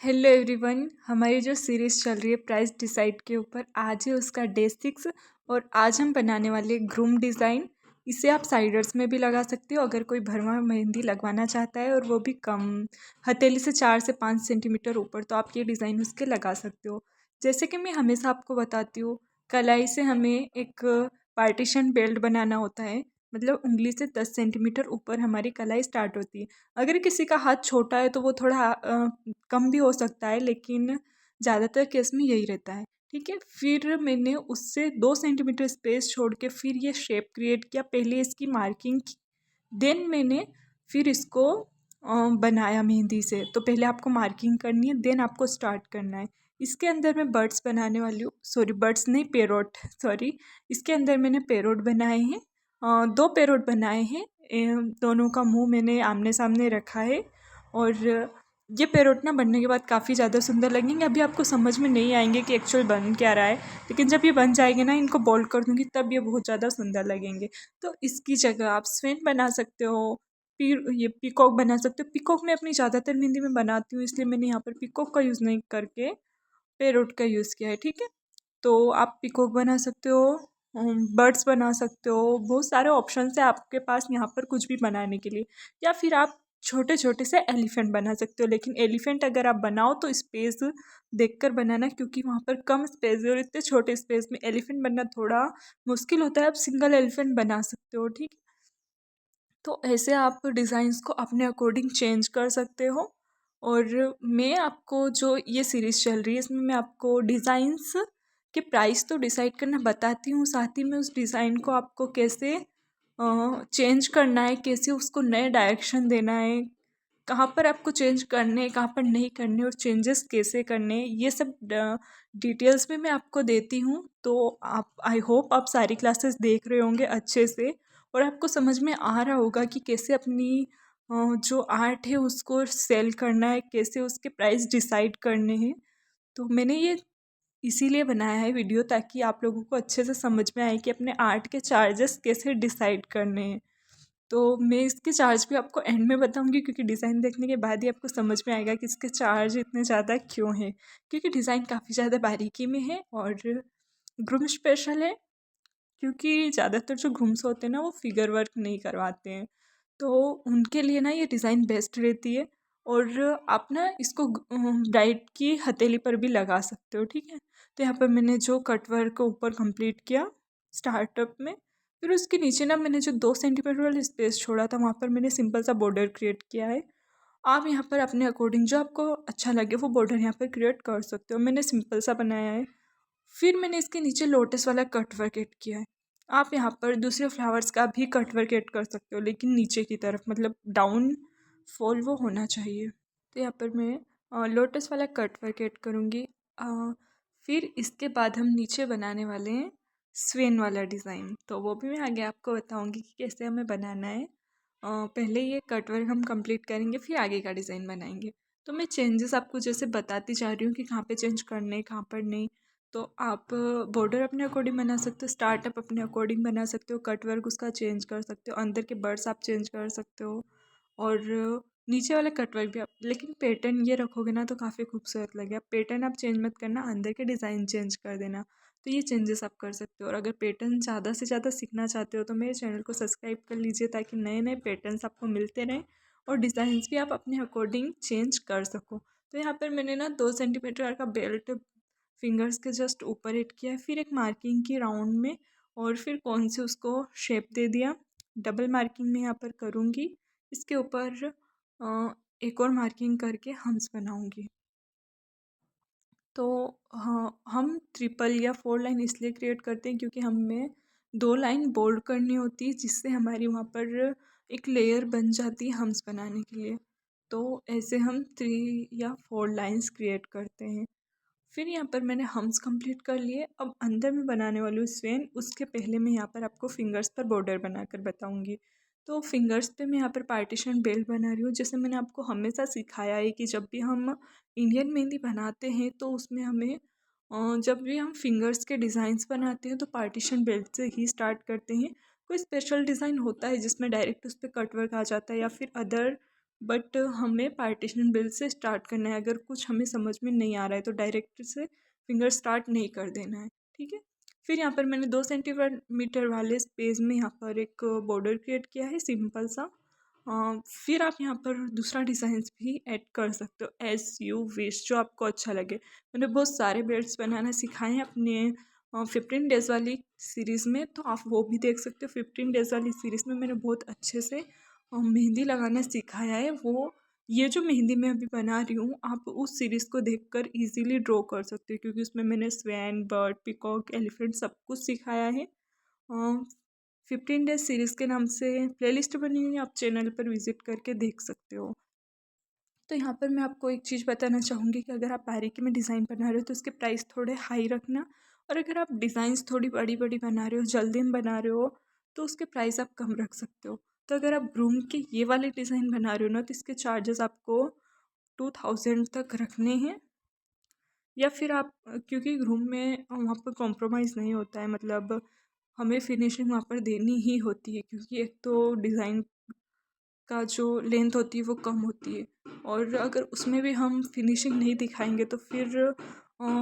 Hello everyone. हमारी जो series चल रही है प्राइस डिसाइड के ऊपर, आज है उसका डे 6 और आज हम बनाने वाले ग्रूम डिज़ाइन। इसे आप साइडर्स में भी लगा सकते हो अगर कोई भरवा मेहंदी लगवाना चाहता है, और वो भी कम हथेली से 4 से 5 सेंटीमीटर ऊपर, तो आप ये डिज़ाइन उसके लगा सकते हो। जैसे कि मैं हमेशा आपको बताती हूँ, कलाई से हमें एक पार्टीशन बेल्ट बनाना होता है। मतलब उंगली से 10 सेंटीमीटर ऊपर हमारी कलाई स्टार्ट होती है। अगर किसी का हाथ छोटा है तो वो थोड़ा कम भी हो सकता है, लेकिन ज़्यादातर केस में यही रहता है। ठीक है, फिर मैंने उससे 2 सेंटीमीटर स्पेस छोड़ के फिर ये शेप क्रिएट किया। पहले इसकी मार्किंग की, देन मैंने फिर इसको बनाया मेहंदी से। तो पहले आपको मार्किंग करनी है, देन आपको स्टार्ट करना है। इसके अंदर मैं बर्ड्स बनाने वाली हूँ, सॉरी बर्ड्स नहीं, पेरोट, सॉरी। इसके अंदर मैंने पेरोट बनाए हैं, 2 पेरोट बनाए हैं। दोनों का मुंह मैंने आमने सामने रखा है, और ये पेरोट ना बनने के बाद काफ़ी ज़्यादा सुंदर लगेंगे। अभी आपको समझ में नहीं आएंगे कि एक्चुअल बन क्या रहा है, लेकिन जब ये बन जाएंगे ना, इनको बोल्ड कर दूँगी, तब ये बहुत ज़्यादा सुंदर लगेंगे। तो इसकी जगह आप स्वेन बना सकते हो, फिर ये पीकॉक बना सकते हो। पीकॉक मैं अपनी ज़्यादातर मेहंदी में बनाती हूँ, इसलिए मैंने यहाँ पर पीकॉक का यूज़ नहीं करके पेरोट का यूज़ किया है। ठीक है, तो आप पीकॉक बना सकते हो, बर्ड्स बना सकते हो, बहुत सारे ऑप्शंस है आपके पास यहाँ पर कुछ भी बनाने के लिए। या फिर आप छोटे छोटे से एलिफेंट बना सकते हो, लेकिन एलिफेंट अगर आप बनाओ तो स्पेस देखकर बनाना, क्योंकि वहाँ पर कम स्पेस है और इतने छोटे स्पेस में एलिफेंट बनना थोड़ा मुश्किल होता है। आप सिंगल एलिफेंट बना सकते हो। ठीक है, तो ऐसे आप डिज़ाइंस को अपने अकॉर्डिंग चेंज कर सकते हो। और मैं आपको जो ये सीरीज़ चल रही है, इसमें मैं आपको डिज़ाइंस के प्राइस तो डिसाइड करना बताती हूँ, साथ ही में उस डिज़ाइन को आपको कैसे चेंज करना है, कैसे उसको नए डायरेक्शन देना है, कहाँ पर आपको चेंज करने, कहाँ पर नहीं करने, और चेंजेस कैसे करने, ये सब डिटेल्स में मैं आपको देती हूँ। तो आप, आई होप आप सारी क्लासेस देख रहे होंगे अच्छे से, और आपको समझ में आ रहा होगा कि कैसे अपनी जो आर्ट है उसको सेल करना है, कैसे उसके प्राइस डिसाइड करने हैं। तो मैंने ये इसीलिए बनाया है वीडियो, ताकि आप लोगों को अच्छे से समझ में आए कि अपने आर्ट के चार्जेस कैसे डिसाइड करने हैं। तो मैं इसके चार्ज भी आपको एंड में बताऊंगी, क्योंकि डिज़ाइन देखने के बाद ही आपको समझ में आएगा कि इसके चार्ज इतने ज़्यादा क्यों हैं। क्योंकि डिज़ाइन काफ़ी ज़्यादा बारीकी में है, और ग्रूम स्पेशल है, क्योंकि ज़्यादातर जो ग्रूम्स होते हैं ना, वो फिगर वर्क नहीं करवाते हैं। तो उनके लिए ना ये डिज़ाइन बेस्ट रहती है। और आप ना इसको ब्राइड की हथेली पर भी लगा सकते हो। ठीक है, तो यहाँ पर मैंने जो कट वर्क को ऊपर कंप्लीट किया स्टार्टअप में, फिर उसके नीचे ना मैंने जो 2 सेंटीमीटर वाला स्पेस छोड़ा था, वहाँ पर मैंने सिंपल सा बॉर्डर क्रिएट किया है। आप यहाँ पर अपने अकॉर्डिंग जो आपको अच्छा लगे वो बॉर्डर यहाँ पर क्रिएट कर सकते हो। मैंने सिंपल सा बनाया है। फिर मैंने इसके नीचे लोटस वाला कट वर्क ऐड किया है। आप यहाँ पर दूसरे फ्लावर्स का भी कट वर्क ऐड कर सकते हो, लेकिन नीचे की तरफ, मतलब डाउन फॉल वो होना चाहिए। तो यहाँ पर मैं लोटस वाला कट वर्क ऐड करूँगी। फिर इसके बाद हम नीचे बनाने वाले हैं स्वेन वाला डिज़ाइन, तो वो भी मैं आगे आपको बताऊँगी कि कैसे हमें बनाना है। पहले ये कट वर्क हम कंप्लीट करेंगे, फिर आगे का डिज़ाइन बनाएंगे। तो मैं चेंजेस आपको जैसे बताती जा रही हूँ कि कहाँ पे चेंज करने, कहाँ पर नहीं। तो आप बॉर्डर अपने अकॉर्डिंग बना सकते हो, स्टार्टअप अपने अकॉर्डिंग बना सकते हो, कट वर्क उसका चेंज कर सकते हो, अंदर के बर्ड्स आप चेंज कर सकते हो, और नीचे वाला कट वर्क भी आप, लेकिन पैटर्न ये रखोगे ना तो काफ़ी खूबसूरत लगेगा। पैटर्न आप चेंज मत करना, अंदर के डिज़ाइन चेंज कर देना। तो ये चेंजेस आप कर सकते हो। और अगर पैटर्न ज़्यादा से ज़्यादा सीखना चाहते हो तो मेरे चैनल को सब्सक्राइब कर लीजिए, ताकि नए नए पैटर्न्स आपको मिलते रहें और डिज़ाइंस भी आप अपने अकॉर्डिंग चेंज कर सको। तो यहाँ पर मैंने ना 2 सेंटीमीटर का बेल्ट फिंगर्स के जस्ट ऊपर हिट किया है, फिर एक मार्किंग की राउंड में, और फिर कौन से उसको शेप दे दिया। डबल मार्किंग में यहाँ पर करूँगी, इसके ऊपर एक और मार्किंग करके हंस बनाऊँगी। तो हाँ, हम ट्रिपल या 4 लाइन इसलिए क्रिएट करते हैं क्योंकि हमें 2 लाइन बोल्ड करनी होती है, जिससे हमारी वहाँ पर एक लेयर बन जाती है हम्स बनाने के लिए। तो ऐसे हम 3 या 4 लाइन्स क्रिएट करते हैं। फिर यहाँ पर मैंने हम्स कंप्लीट कर लिए। अब अंदर में बनाने वाली हूँ स्वेन, उसके पहले मैं यहाँ पर आपको फिंगर्स पर बॉर्डर बनाकर बताऊँगी। तो फिंगर्स पे मैं यहाँ पर पार्टीशन बेल्ट बना रही हूँ। जैसे मैंने आपको हमेशा सिखाया है कि जब भी हम इंडियन मेहंदी बनाते हैं तो उसमें हमें जब भी हम फिंगर्स के डिज़ाइंस बनाते हैं तो पार्टीशन बेल्ट से ही स्टार्ट करते हैं। कोई स्पेशल डिज़ाइन होता है जिसमें डायरेक्ट उस पर कट वर्क आ जाता है, या फिर अदर बट हमें पार्टीशन बिल्ड से स्टार्ट करना है। अगर कुछ हमें समझ में नहीं आ रहा है तो डायरेक्ट से फिंगर स्टार्ट नहीं कर देना है, ठीक है। फिर यहाँ पर मैंने 2 सेंटीमीटर वाले स्पेस में यहाँ पर एक बॉर्डर क्रिएट किया है सिंपल सा। फिर आप यहाँ पर दूसरा डिज़ाइंस भी ऐड कर सकते हो एज यू विश, जो आपको अच्छा लगे। मैंने बहुत सारे बेल्ट्स बनाना सिखाए हैं अपने 15 डेज़ वाली सीरीज़ में, तो आप वो भी देख सकते हो। 15 डेज़ वाली सीरीज़ में मैंने बहुत अच्छे से मेहंदी लगाना सिखाया है। वो ये जो मेहंदी मैं अभी बना रही हूँ, आप उस सीरीज़ को देखकर इजीली ड्रॉ कर सकते हो, क्योंकि उसमें मैंने स्वैन, बर्ड, पीकॉक, एलिफेंट सब कुछ सिखाया है। 15 डेज सीरीज़ के नाम से प्लेलिस्ट बनी हुई है, आप चैनल पर विजिट करके देख सकते हो। तो यहाँ पर मैं आपको एक चीज़ बताना चाहूँगी कि अगर आप बारीकी में डिज़ाइन बना रहे हो तो उसके प्राइस थोड़े हाई रखना, और अगर आप डिज़ाइंस थोड़ी बड़ी बड़ी बना रहे हो, जल्दी में बना रहे हो, तो उसके प्राइस आप कम रख सकते हो। तो अगर आप ब्रूम के ये वाले डिज़ाइन बना रहे हो ना, तो इसके चार्जेस आपको 2000 तक रखने हैं। या फिर आप क्योंकि रूम में वहाँ पर कॉम्प्रोमाइज़ नहीं होता है, मतलब हमें फिनिशिंग वहाँ पर देनी ही होती है, क्योंकि एक तो डिज़ाइन का जो लेंथ होती है वो कम होती है, और अगर उसमें भी हम फिनिशिंग नहीं दिखाएंगे तो फिर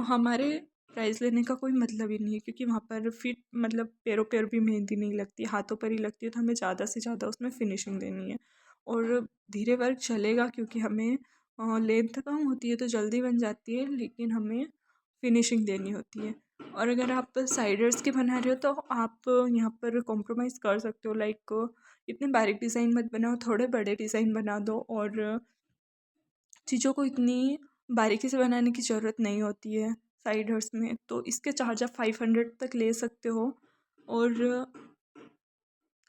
हमारे प्राइस लेने का कोई मतलब ही नहीं है, क्योंकि वहाँ पर फिट मतलब पैरों पर भी मेहंदी नहीं लगती, हाथों पर ही लगती है, तो हमें ज़्यादा से ज़्यादा उसमें फिनिशिंग देनी है। और धीरे वर्क चलेगा, क्योंकि हमें लेंथ कम होती है तो जल्दी बन जाती है, लेकिन हमें फिनिशिंग देनी होती है। और अगर आप साइडर्स के बना रहे हो तो आप यहाँ पर कॉम्प्रोमाइज़ कर सकते हो, लाइक इतने बारीक डिज़ाइन मत बनाओ, थोड़े बड़े डिज़ाइन बना दो, और चीज़ों को इतनी बारीकी से बनाने की ज़रूरत नहीं होती है साइडर्स में। तो इसके चार्ज आप 500 तक ले सकते हो। और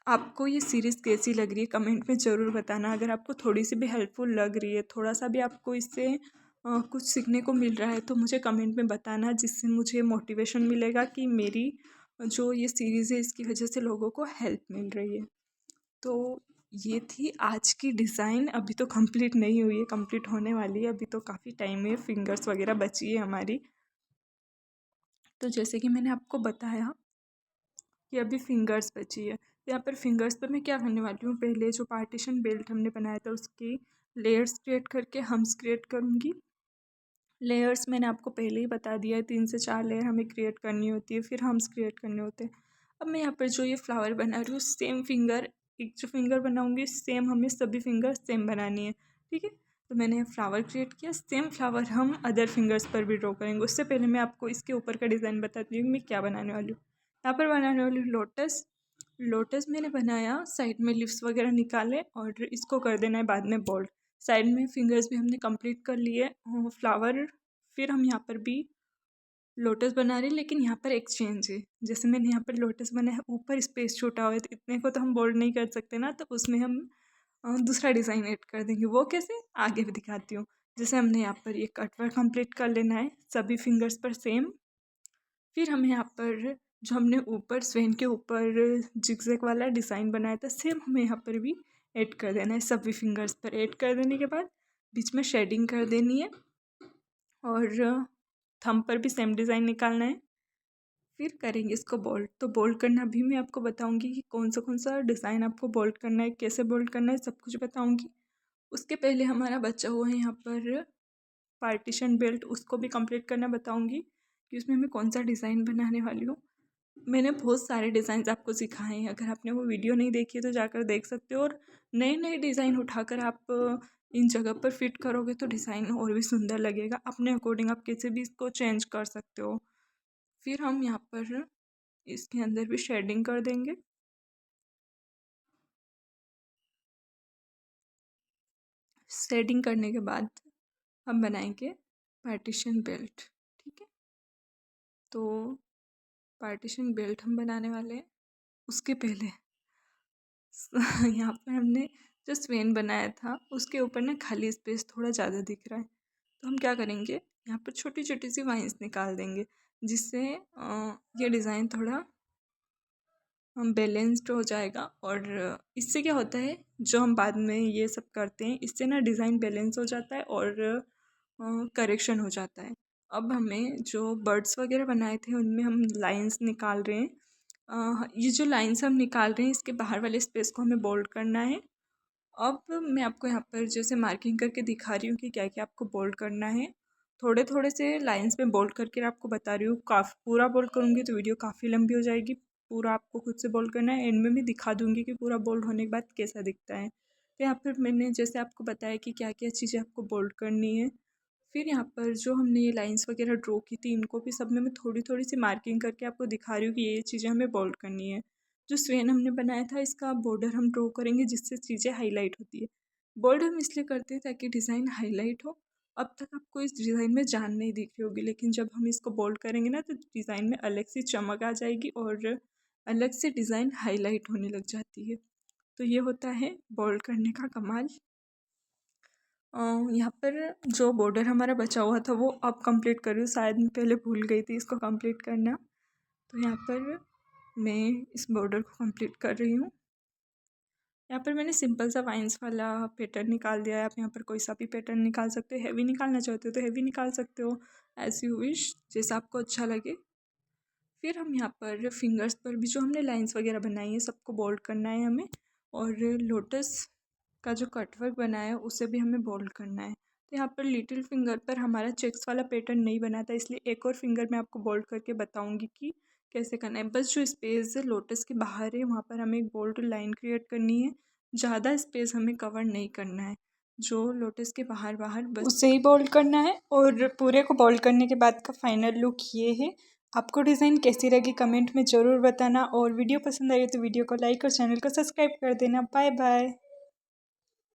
आपको ये सीरीज़ कैसी लग रही है कमेंट में ज़रूर बताना। अगर आपको थोड़ी सी भी हेल्पफुल लग रही है, थोड़ा सा भी आपको इससे कुछ सीखने को मिल रहा है, तो मुझे कमेंट में बताना, जिससे मुझे मोटिवेशन मिलेगा कि मेरी जो ये सीरीज़ है इसकी वजह से लोगों को हेल्प मिल रही है। तो ये थी आज की डिज़ाइन। अभी तो कंप्लीट नहीं हुई है, कंप्लीट होने वाली है, अभी तो काफ़ी टाइम है, फिंगर्स वगैरह बची है हमारी। तो जैसे कि मैंने आपको बताया कि अभी फिंगर्स बची है, तो यहाँ पर फिंगर्स पर मैं क्या करने वाली हूँ, पहले जो पार्टीशन बेल्ट हमने बनाया था उसकी लेयर्स क्रिएट करके हम्स क्रिएट करूँगी। लेयर्स मैंने आपको पहले ही बता दिया है, 3 से 4 लेयर हमें क्रिएट करनी होती है, फिर हम्स क्रिएट करने होते हैं। अब मैं यहाँ पर जो ये फ्लावर बना रही हूँ, सेम फिंगर, एक जो फिंगर बनाऊँगी सेम हमें सभी फिंगर सेम बनानी है, ठीक है। तो मैंने फ्लावर क्रिएट किया, सेम फ्लावर हम अदर फिंगर्स पर भी ड्रॉ करेंगे। उससे पहले मैं आपको इसके ऊपर का डिज़ाइन बताती हूँ मैं क्या बनाने वाली हूँ। यहाँ पर बनाने वाली हूँ लोटस। लोटस मैंने बनाया, साइड में लिप्स वगैरह निकाले, और इसको कर देना है बाद में बोल्ड। साइड में फिंगर्स भी हमने कंप्लीट कर लिए, फ्लावर। फिर हम यहाँ पर भी लोटस बना रहे हैं, लेकिन यहाँ पर एक्सचेंज है। जैसे मैंने यहाँ पर लोटस बनाया, ऊपर स्पेस छूटा हुआ है, तो इतने को तो हम बोल्ड नहीं कर सकते ना, तो उसमें हम दूसरा डिज़ाइन ऐड कर देंगे। वो कैसे, आगे भी दिखाती हूँ। जैसे हमने यहाँ पर ये कटवर्क कंप्लीट कर लेना है सभी फिंगर्स पर सेम। फिर हमें यहाँ पर जो हमने ऊपर स्वेन के ऊपर जिगजैग वाला डिज़ाइन बनाया था, सेम हमें यहाँ पर भी ऐड कर देना है। सभी फिंगर्स पर ऐड कर देने के बाद बीच में शेडिंग कर देनी है, और थंब पर भी सेम डिज़ाइन निकालना है। फिर करेंगे इसको बोल्ड। तो बोल्ड करना भी मैं आपको बताऊंगी कि कौन सा डिज़ाइन आपको बोल्ड करना है, कैसे बोल्ड करना है, सब कुछ बताऊंगी। उसके पहले हमारा बचा हुआ है यहाँ पर पार्टीशन बेल्ट, उसको भी कंप्लीट करना बताऊंगी कि उसमें मैं कौन सा डिज़ाइन बनाने वाली हूँ। मैंने बहुत सारे डिज़ाइन आपको सिखाए हैं, अगर आपने वो वीडियो नहीं देखी है तो जाकर देख सकते हो। और नए नए डिज़ाइन उठाकर आप इन जगह पर फिट करोगे तो डिज़ाइन और भी सुंदर लगेगा। अपने अकॉर्डिंग आप कैसे भी इसको चेंज कर सकते हो। फिर हम यहाँ पर इसके अंदर भी शेडिंग कर देंगे। शेडिंग करने के बाद हम बनाएंगे पार्टीशन बेल्ट, ठीक है। तो पार्टीशन बेल्ट हम बनाने वाले हैं। उसके पहले यहाँ पर हमने जो स्वेन बनाया था उसके ऊपर ना खाली स्पेस थोड़ा ज़्यादा दिख रहा है, तो हम क्या करेंगे, यहाँ पर छोटी छोटी सी वाइंस निकाल देंगे, जिससे ये डिज़ाइन थोड़ा बैलेंस्ड हो जाएगा। और इससे क्या होता है, जो हम बाद में ये सब करते हैं, इससे ना डिज़ाइन बैलेंस हो जाता है और करेक्शन हो जाता है। अब हमें जो बर्ड्स वगैरह बनाए थे उनमें हम लाइंस निकाल रहे हैं। ये जो लाइंस हम निकाल रहे हैं इसके बाहर वाले स्पेस को हमें बोल्ड करना है, अब मैं आपको यहाँ पर जैसे मार्किंग करके दिखा रही हूँ कि क्या क्या आपको बोल्ड करना है। थोड़े थोड़े से लाइंस में बोल्ड करके आपको बता रही हूँ। काफ़ी पूरा बोल्ड करूँगी तो वीडियो काफ़ी लंबी हो जाएगी। पूरा आपको खुद से बोल्ड करना है। एंड में भी दिखा दूँगी कि पूरा बोल्ड होने के बाद कैसा दिखता है। तो यहाँ पर मैंने जैसे आपको बताया कि क्या क्या चीज़ें आपको बोल्ड करनी है। फिर यहाँ पर जो हमने ये लाइंस वगैरह ड्रॉ की थी, इनको भी सब में मैं थोड़ी थोड़ी सी मार्किंग करके आपको दिखा रही हूँ कि ये चीज़ें हमें बोल्ड करनी है। जो स्वेन हमने बनाया था, इसका बॉर्डर हम ड्रॉ करेंगे जिससे चीज़ें हाईलाइट होती है। बोल्ड हम इसलिए करते हैं ताकि डिज़ाइन हाईलाइट हो। अब तक आपको इस डिज़ाइन में जान नहीं दिख रही होगी, लेकिन जब हम इसको बोल्ड करेंगे ना तो डिज़ाइन में अलग सी चमक आ जाएगी और अलग से डिज़ाइन हाईलाइट होने लग जाती है। तो ये होता है बोल्ड करने का कमाल। यहाँ पर जो बॉर्डर हमारा बचा हुआ था वो अब कंप्लीट कर रही हूँ। शायद मैं पहले भूल गई थी इसको कंप्लीट करना। तो यहाँ पर मैं इस बॉर्डर को कंप्लीट कर रही हूँ। यहाँ पर मैंने सिंपल सा वाइन्स वाला पैटर्न निकाल दिया है। आप यहाँ पर कोई सा भी पैटर्न निकाल सकते हो। हैवी निकालना चाहते हो तो हैवी निकाल सकते हो, एज यू विश, जैसा आपको अच्छा लगे। फिर हम यहाँ पर फिंगर्स पर भी जो हमने लाइंस वगैरह बनाई है सबको बोल्ड करना है हमें। और लोटस का जो कटवर्क बनाया है उसे भी हमें बोल्ड करना है। तो यहाँ पर लिटिल फिंगर पर हमारा चेक्स वाला पैटर्न नहीं बना था, इसलिए एक और फिंगर मैं आपको बोल्ड करके बताऊँगी कि कैसे करना है। बस जो स्पेस लोटस के बाहर है वहाँ पर हमें एक बोल्ड लाइन क्रिएट करनी है। ज़्यादा स्पेस हमें कवर नहीं करना है। जो लोटस के बाहर बाहर बस उसे ही बोल्ड करना है। और पूरे को बोल्ड करने के बाद का फाइनल लुक ये है। आपको डिज़ाइन कैसी लगी कमेंट में ज़रूर बताना, और वीडियो पसंद आई तो वीडियो को लाइक और चैनल को सब्सक्राइब कर देना। Bye bye.